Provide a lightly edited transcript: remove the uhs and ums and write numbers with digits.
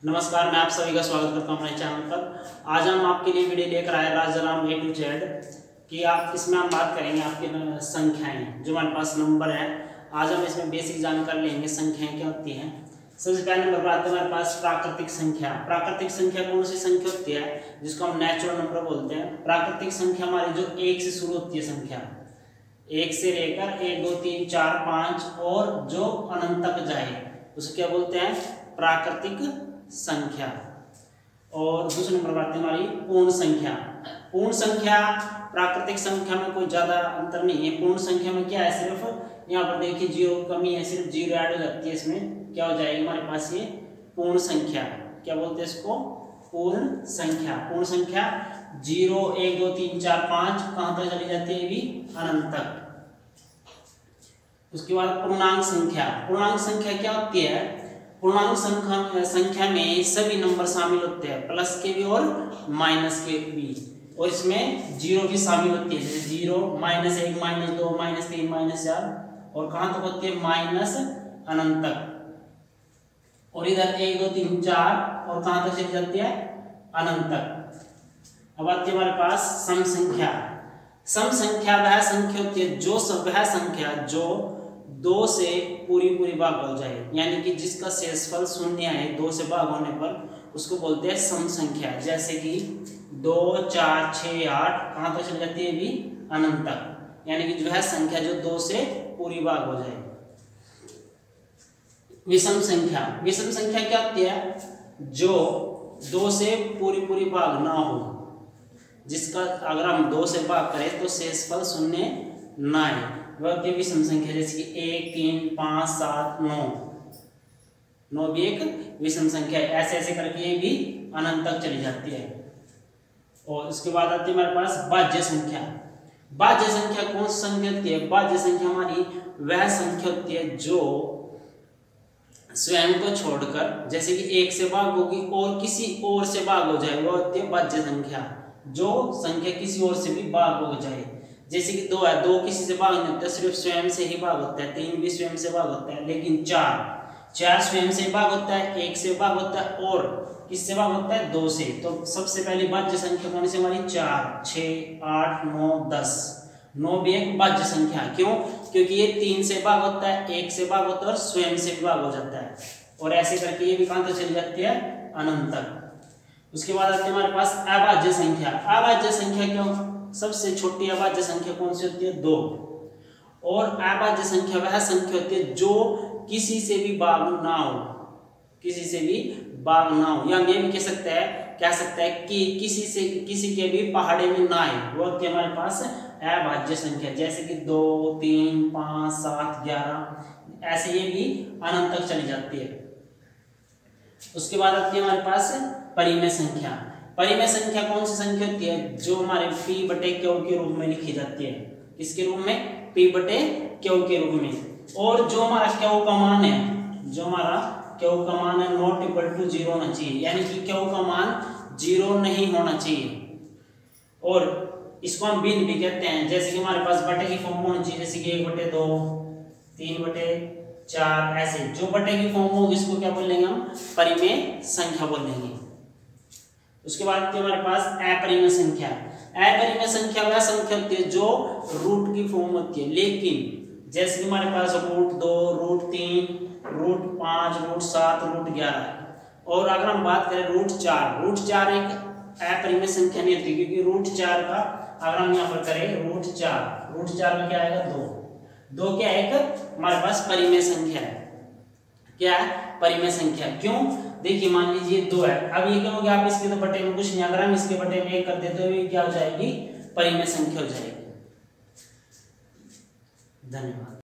नमस्कार, मैं आप सभी का स्वागत करता हूं हमारे चैनल पर। आज हम आपके लिए वीडियो लेकर आए राजाराम A to Z कि आप इसमें हम बात करेंगे आपकी संख्याएं जो हमारे पास नंबर है। आज हम इसमें बेसिक जानकारी लेंगे संख्याएं क्या होती हैं। सबसे पहले नंबर पर आते हैं हमारे पास प्राकृतिक संख्या। प्राकृतिक संख्या कौन सी संख्या होती है जिसको हम नेचुरल नंबर बोलते हैं। प्राकृतिक संख्या हमारी जो एक से शुरू होती है संख्या, एक से लेकर 1 2 3 4 5 और जो अनंत तक जाए उसे क्या बोलते हैं, प्राकृतिक संख्या। और दूसरे नंबर पर आती है हमारी पूर्ण संख्या। पूर्ण संख्या प्राकृतिक संख्या में कोई ज्यादा अंतर नहीं है। पूर्ण संख्या में क्या है, सिर्फ यहाँ पर देखिए जीरो कमी है, सिर्फ जीरो ऐड हो जाती है। इसमें क्या हो जाएगी हमारे पास, ये पूर्ण संख्या। क्या बोलते हैं इसको, पूर्ण संख्या। पूर्ण संख्या 0 1 2 3 4 5 कहां तक चली जाती है, भी अनंत तक। उसके बाद पूर्णांक संख्या। पूर्णांक संख्या क्या होती है, पूर्णांक संख्या में सभी नंबर शामिल होते हैं, प्लस के भी और माइनस के भी, और इसमें जीरो भी शामिल होती है। जैसे 0 -1 -2 -3 -4 और कहां तक होती है, माइनस अनंत तक। और इधर 1 2 3 4 और कहां तक चली जाती है, अनंत तक। अब आती है हमारे पास सम संख्या। सम संख्या वह संख्या होती है जो वह संख्या जो 2 से पूरी भाग हो जाए, यानी कि जिसका शेषफल शून्य है 2 से भाग होने पर उसको बोलते हैं सम संख्या। जैसे कि 2 4 6 8 कहां तक चली जाती है, भी अनंत तक, यानी कि वह संख्या जो 2 से पूरी भाग हो जाए। विषम संख्या। विषम संख्या क्या होती है, जो 2 से पूरी भाग ना हो, जिसका अगर हम 2 से भाग करें तो शेषफल शून्य ना आए, वह होती है विषम संख्या। जैसे कि 1 3 5 7 9 भी एक विषम संख्या है। ऐसे ऐसे करके ये भी अनंत तक चली जाती है। और उसके बाद आती है हमारे पास भाज्य संख्या। भाज्य संख्या कौन सी संख्या होती है, भाज्य संख्या हमारी वह संख्या होती है जो स्वयं को छोड़कर, जैसे कि 1 से भाग होगी और किसी और से भाग हो जाए, वह होती है भाज्य संख्या। जो संख्या किसी और से भी भाग हो जाए, जैसे कि 2 है, 2 किसी से भाग नहीं होता, सिर्फ स्वयं से ही भाग होता है। 3 भी स्वयं से भाग होता है, लेकिन 4 स्वयं से भाग होता है, 1 से भाग होता है और किससे भाग होता है, 2 से। तो सबसे पहली भाज्य संख्या कौन सी हमारी, 4 6 8 9 10। 9 भी एक भाज्य संख्या। क्यों, क्योंकि ये 3 से भाग होता है, 1 से भाग होता है और स्वयं से भी भाग हो जाता है। और ऐसे करके ये भी कहां तक चली जाती है, अनंत तक। उसके बाद आती है हमारे पास अभाज्य संख्या। अभाज्य संख्या क्यों, सबसे छोटी अभाज्य संख्या कौन सी होती है, 2। और अभाज्य संख्या वह संख्या होती है जो किसी से भी भाग ना हो, किसी से भी भाग ना हो। या हम ये भी कह सकते हैं कि किसी के भी पहाड़े में ना आए, वो होती है हमारे पास अभाज्य संख्या। जैसे कि 2 3 5 7 11, ऐसे ये भी अनंत तक चली जाती है। उसके बाद आती है हमारे पास परिमेय संख्या। परिमेय संख्या कौन सी संख्या होती है, जो हमारे p/q के रूप में लिखी जाती है। किसके रूप में, p/q के रूप में। और जो हमारा q का मान है, जो हमारा q का मान है नॉट इक्वल टू 0 होना चाहिए, यानी कि q का मान 0 नहीं होना चाहिए। और इसको हम भिन्न भी कहते हैं। जैसे कि हमारे पास बटे की फॉर्म होनी चाहिए, जैसे कि 1/2 3/4, ऐसे जो बटे की फॉर्म होगी इसको क्या बोलेंगे हम, परिमेय संख्या बोलेंगे। उसके बाद हमारे पास अपरिमेय संख्या। अपरिमेय संख्या वह संख्या होती है जो रूट की फॉर्म होती है, लेकिन जैसे कि हमारे पास √2 √3 √5 √7 √11। और अगर हम बात करें √4 एक अपरिमेय संख्या नहीं होती, क्योंकि √4 का अगर हम यहाँ पर करें √4 में क्या आएगा, 2 क्या है, एक हमारे पास परिमेय संख्या है। क्या है, परिमेय संख्या। क्यों, देखिए मान लीजिए 2 है, अब ये क्या हो गया, आप इसके तो बटे में कुछ नहीं, अगर हम इसके बटे में 1 कर देते तो ये क्या हो जाएगी, परिमेय संख्या हो जाएगी। धन्यवाद।